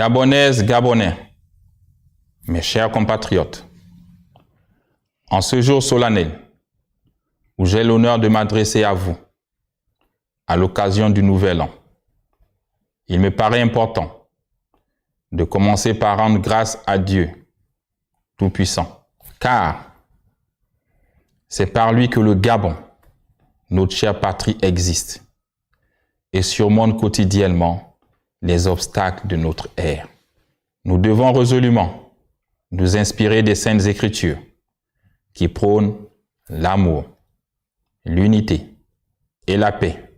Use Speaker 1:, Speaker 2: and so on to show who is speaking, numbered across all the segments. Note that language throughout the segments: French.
Speaker 1: Gabonaises, Gabonais, mes chers compatriotes, en ce jour solennel où j'ai l'honneur de m'adresser à vous, à l'occasion du Nouvel An, il me paraît important de commencer par rendre grâce à Dieu Tout-Puissant, car c'est par lui que le Gabon, notre chère patrie, existe et surmonte quotidiennement les obstacles de notre ère. Nous devons résolument nous inspirer des Saintes Écritures qui prônent l'amour, l'unité et la paix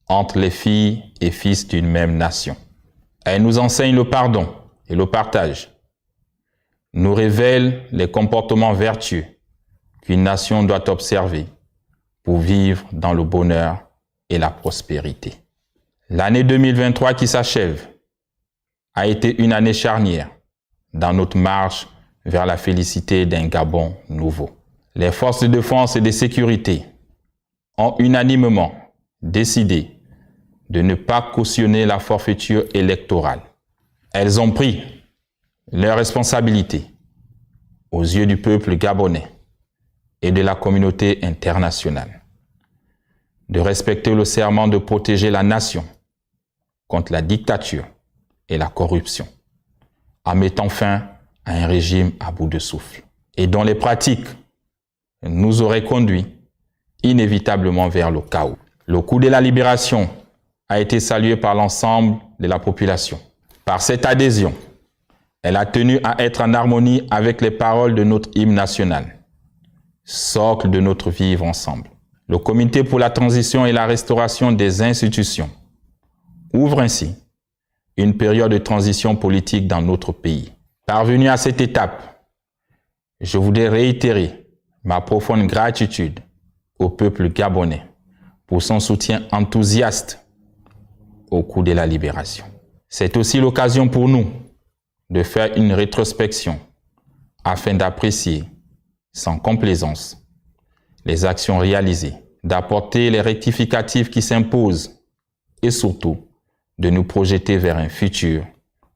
Speaker 1: entre les filles et fils d'une même nation. Elles nous enseignent le pardon et le partage, nous révèlent les comportements vertueux qu'une nation doit observer pour vivre dans le bonheur et la prospérité. L'année 2023 qui s'achève a été une année charnière dans notre marche vers la félicité d'un Gabon nouveau. Les forces de défense et de sécurité ont unanimement décidé de ne pas cautionner la forfaiture électorale. Elles ont pris leurs responsabilités aux yeux du peuple gabonais et de la communauté internationale, de respecter le serment de protéger la nation contre la dictature et la corruption, en mettant fin à un régime à bout de souffle, et dont les pratiques nous auraient conduits inévitablement vers le chaos. Le coup de la libération a été salué par l'ensemble de la population. Par cette adhésion, elle a tenu à être en harmonie avec les paroles de notre hymne national, socle de notre vivre ensemble. Le Comité pour la transition et la restauration des institutions ouvre ainsi une période de transition politique dans notre pays. Parvenu à cette étape, je voudrais réitérer ma profonde gratitude au peuple gabonais pour son soutien enthousiaste au coup de la libération. C'est aussi l'occasion pour nous de faire une rétrospection afin d'apprécier sans complaisance les actions réalisées, d'apporter les rectificatifs qui s'imposent et surtout de nous projeter vers un futur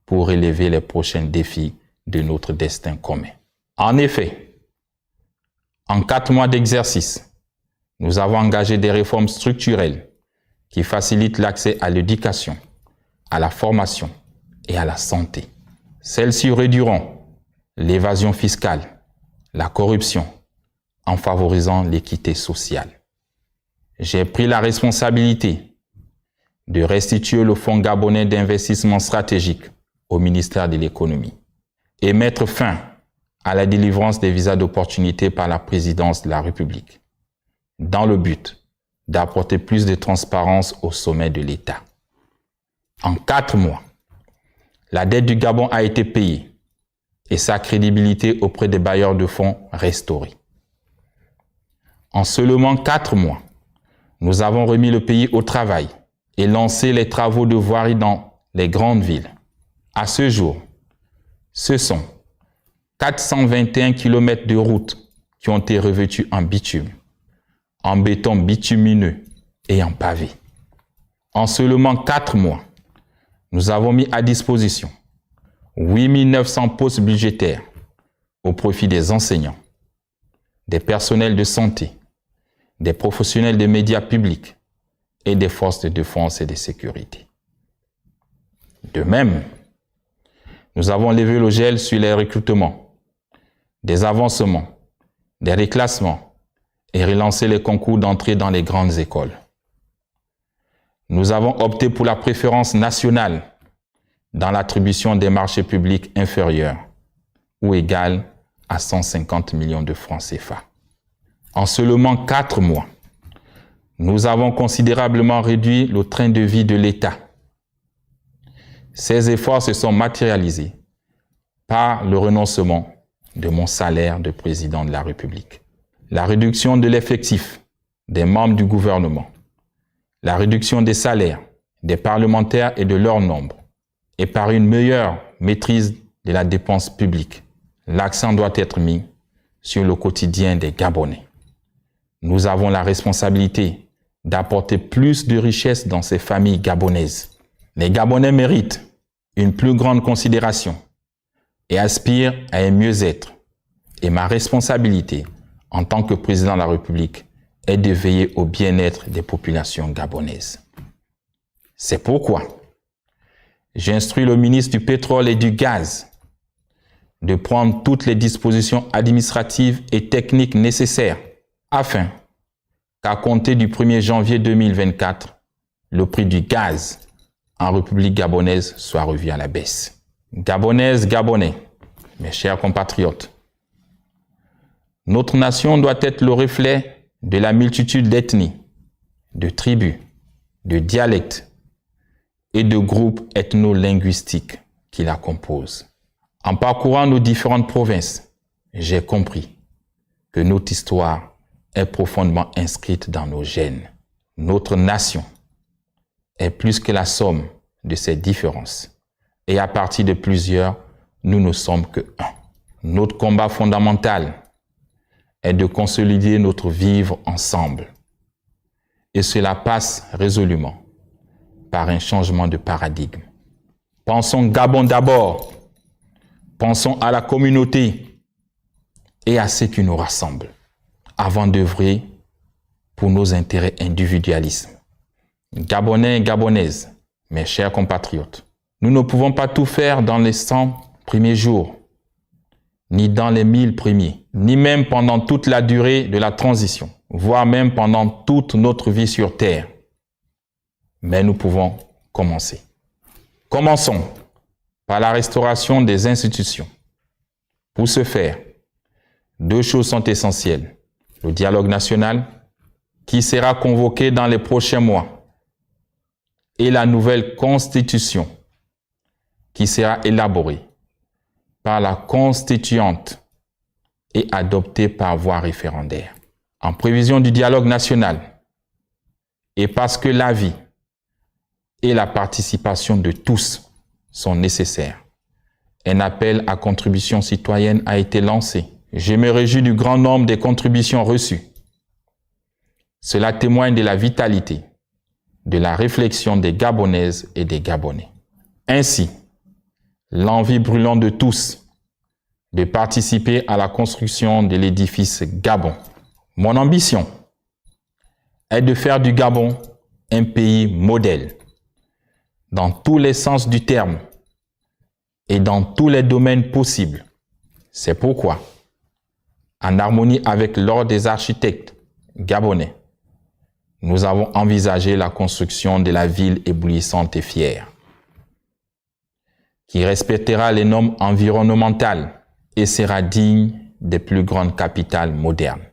Speaker 1: pour relever les prochains défis de notre destin commun. En effet, en 4 mois d'exercice, nous avons engagé des réformes structurelles qui facilitent l'accès à l'éducation, à la formation et à la santé. Celles-ci réduiront l'évasion fiscale, la corruption, en favorisant l'équité sociale. J'ai pris la responsabilité de restituer le Fonds gabonais d'investissement stratégique au ministère de l'économie et mettre fin à la délivrance des visas d'opportunité par la présidence de la République, dans le but d'apporter plus de transparence au sommet de l'État. En 4 mois, la dette du Gabon a été payée et sa crédibilité auprès des bailleurs de fonds restaurée. En seulement 4 mois, nous avons remis le pays au travail et lancé les travaux de voirie dans les grandes villes. À ce jour, ce sont 421 km de routes qui ont été revêtues en bitume, en béton bitumineux et en pavé. En seulement 4 mois, nous avons mis à disposition 8 900 postes budgétaires au profit des enseignants, des personnels de santé, des professionnels des médias publics et des forces de défense et de sécurité. De même, nous avons levé le gel sur les recrutements, des avancements, des reclassements et relancé les concours d'entrée dans les grandes écoles. Nous avons opté pour la préférence nationale dans l'attribution des marchés publics inférieurs ou égales à 150 millions de francs CFA. En seulement 4 mois, nous avons considérablement réduit le train de vie de l'État. Ces efforts se sont matérialisés par le renoncement de mon salaire de président de la République, la réduction de l'effectif des membres du gouvernement, la réduction des salaires des parlementaires et de leur nombre, et par une meilleure maîtrise de la dépense publique. L'accent doit être mis sur le quotidien des Gabonais. Nous avons la responsabilité d'apporter plus de richesse dans ces familles gabonaises. Les Gabonais méritent une plus grande considération et aspire à un mieux-être. Et ma responsabilité en tant que président de la République est de veiller au bien-être des populations gabonaises. C'est pourquoi j'instruis le ministre du Pétrole et du Gaz de prendre toutes les dispositions administratives et techniques nécessaires afin qu'à compter du 1er janvier 2024, le prix du gaz en République gabonaise soit revu à la baisse. Gabonaises, Gabonais, mes chers compatriotes, notre nation doit être le reflet de la multitude d'ethnies, de tribus, de dialectes et de groupes ethno-linguistiques qui la composent. En parcourant nos différentes provinces, j'ai compris que notre histoire est profondément inscrite dans nos gènes. Notre nation est plus que la somme de ses différences. Et à partir de plusieurs, nous ne sommes que un. Notre combat fondamental est de consolider notre vivre ensemble. Et cela passe résolument par un changement de paradigme. Pensons Gabon d'abord. Pensons à la communauté et à ce qui nous rassemble, avant d'œuvrer pour nos intérêts individualistes. Gabonais et Gabonaises, mes chers compatriotes, nous ne pouvons pas tout faire dans les 100 premiers jours, ni dans les 1000 premiers, ni même pendant toute la durée de la transition, voire même pendant toute notre vie sur Terre. Mais nous pouvons commencer. Commençons par la restauration des institutions. Pour ce faire, deux choses sont essentielles. Le dialogue national, qui sera convoqué dans les prochains mois, et la nouvelle constitution, qui sera élaborée par la constituante et adoptée par voie référendaire. En prévision du dialogue national, et parce que l'avis et la participation de tous sont nécessaires, un appel à contribution citoyenne a été lancé. Je me réjouis du grand nombre des contributions reçues. Cela témoigne de la vitalité, de la réflexion des Gabonaises et des Gabonais. Ainsi, l'envie brûlante de tous de participer à la construction de l'édifice Gabon. Mon ambition est de faire du Gabon un pays modèle, dans tous les sens du terme et dans tous les domaines possibles. C'est pourquoi, en harmonie avec l'ordre des architectes gabonais, nous avons envisagé la construction de la ville éblouissante et fière, qui respectera les normes environnementales et sera digne des plus grandes capitales modernes.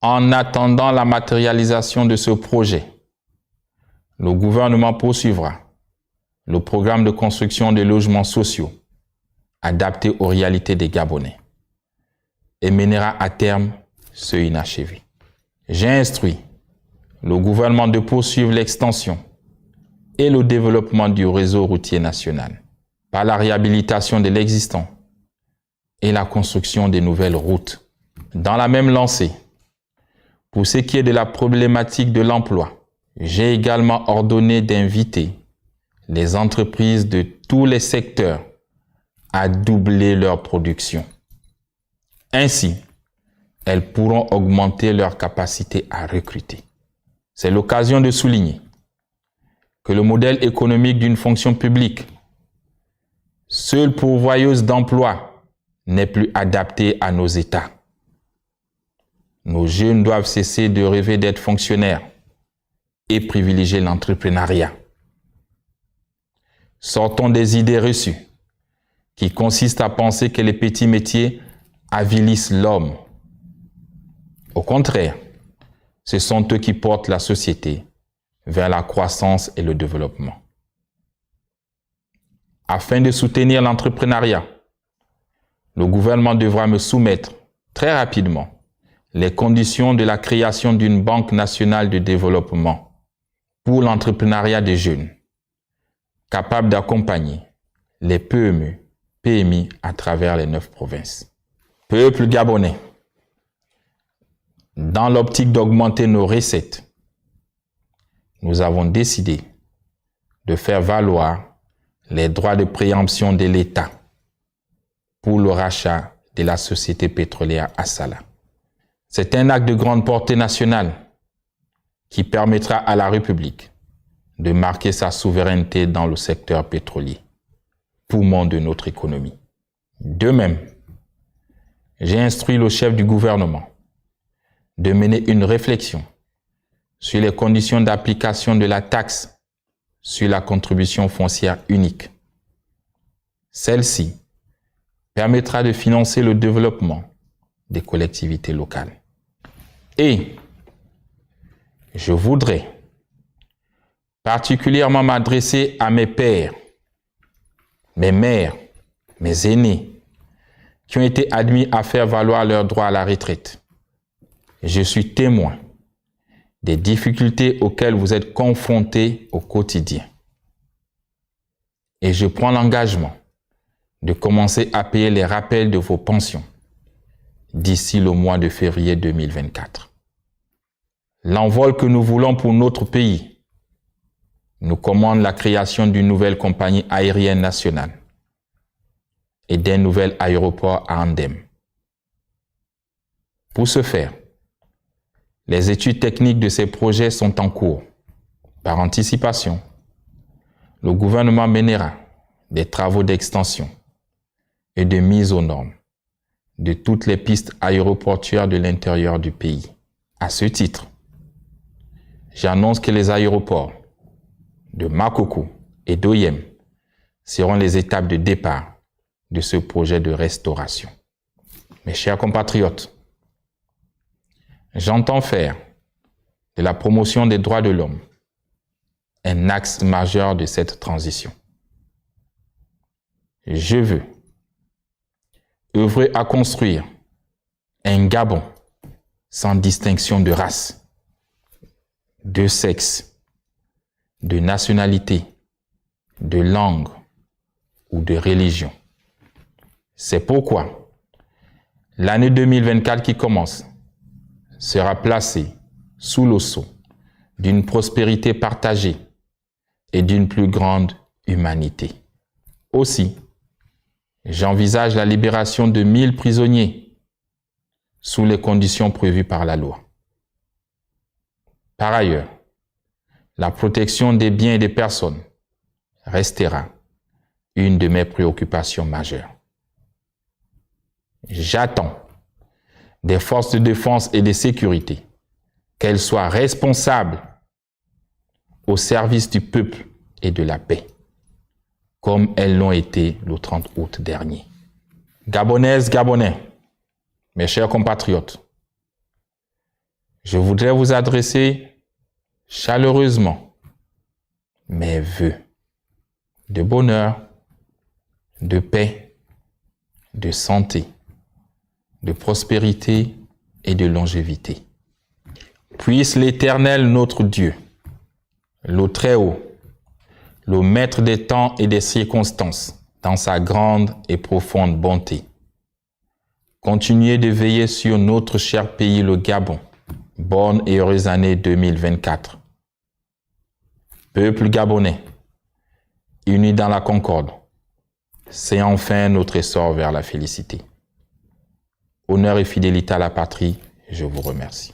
Speaker 1: En attendant la matérialisation de ce projet, le gouvernement poursuivra le programme de construction de logements sociaux adaptés aux réalités des Gabonais et mènera à terme ceux inachevés. J'ai instruit le gouvernement de poursuivre l'extension et le développement du réseau routier national par la réhabilitation de l'existant et la construction de nouvelles routes. Dans la même lancée, pour ce qui est de la problématique de l'emploi, j'ai également ordonné d'inviter les entreprises de tous les secteurs à doubler leur production. Ainsi, elles pourront augmenter leur capacité à recruter. C'est l'occasion de souligner que le modèle économique d'une fonction publique, seule pourvoyeuse d'emplois, n'est plus adapté à nos États. Nos jeunes doivent cesser de rêver d'être fonctionnaires et privilégier l'entrepreneuriat. Sortons des idées reçues qui consistent à penser que les petits métiers avilissent l'homme. Au contraire, ce sont eux qui portent la société vers la croissance et le développement. Afin de soutenir l'entrepreneuriat, le gouvernement devra me soumettre très rapidement les conditions de la création d'une banque nationale de développement pour l'entrepreneuriat des jeunes, capable d'accompagner les PME, PMI à travers les 9 provinces. Peuple gabonais, dans l'optique d'augmenter nos recettes, nous avons décidé de faire valoir les droits de préemption de l'État pour le rachat de la société pétrolière Assala. C'est un acte de grande portée nationale qui permettra à la République de marquer sa souveraineté dans le secteur pétrolier, poumon de notre économie. De même, j'ai instruit le chef du gouvernement de mener une réflexion sur les conditions d'application de la taxe sur la contribution foncière unique. Celle-ci permettra de financer le développement des collectivités locales. Et je voudrais particulièrement m'adresser à mes pères, mes mères, mes aînés, qui ont été admis à faire valoir leur droit à la retraite. Je suis témoin des difficultés auxquelles vous êtes confrontés au quotidien. Et je prends l'engagement de commencer à payer les rappels de vos pensions d'ici le mois de février 2024. L'envol que nous voulons pour notre pays nous commande la création d'une nouvelle compagnie aérienne nationale et d'un nouvel aéroport à Andem. Pour ce faire, les études techniques de ces projets sont en cours. Par anticipation, le gouvernement mènera des travaux d'extension et de mise aux normes de toutes les pistes aéroportuaires de l'intérieur du pays. À ce titre, j'annonce que les aéroports de Makoko et d'Oyem seront les étapes de départ de ce projet de restauration. Mes chers compatriotes, j'entends faire de la promotion des droits de l'homme un axe majeur de cette transition. Je veux œuvrer à construire un Gabon sans distinction de race, de sexe, de nationalité, de langue ou de religion. C'est pourquoi l'année 2024 qui commence sera placée sous le sceau d'une prospérité partagée et d'une plus grande humanité. Aussi, j'envisage la libération de 1000 prisonniers sous les conditions prévues par la loi. Par ailleurs, la protection des biens et des personnes restera une de mes préoccupations majeures. J'attends des forces de défense et de sécurité qu'elles soient responsables au service du peuple et de la paix, comme elles l'ont été le 30 août dernier. Gabonaises, Gabonais, mes chers compatriotes, je voudrais vous adresser chaleureusement mes vœux de bonheur, de paix, de santé, de prospérité et de longévité. Puisse l'Éternel notre Dieu, le Très-Haut, le Maître des temps et des circonstances, dans sa grande et profonde bonté, continuer de veiller sur notre cher pays, le Gabon. Bonne et heureuse année 2024. Peuple gabonais, unis dans la concorde, c'est enfin notre essor vers la félicité. Honneur et fidélité à la patrie, je vous remercie.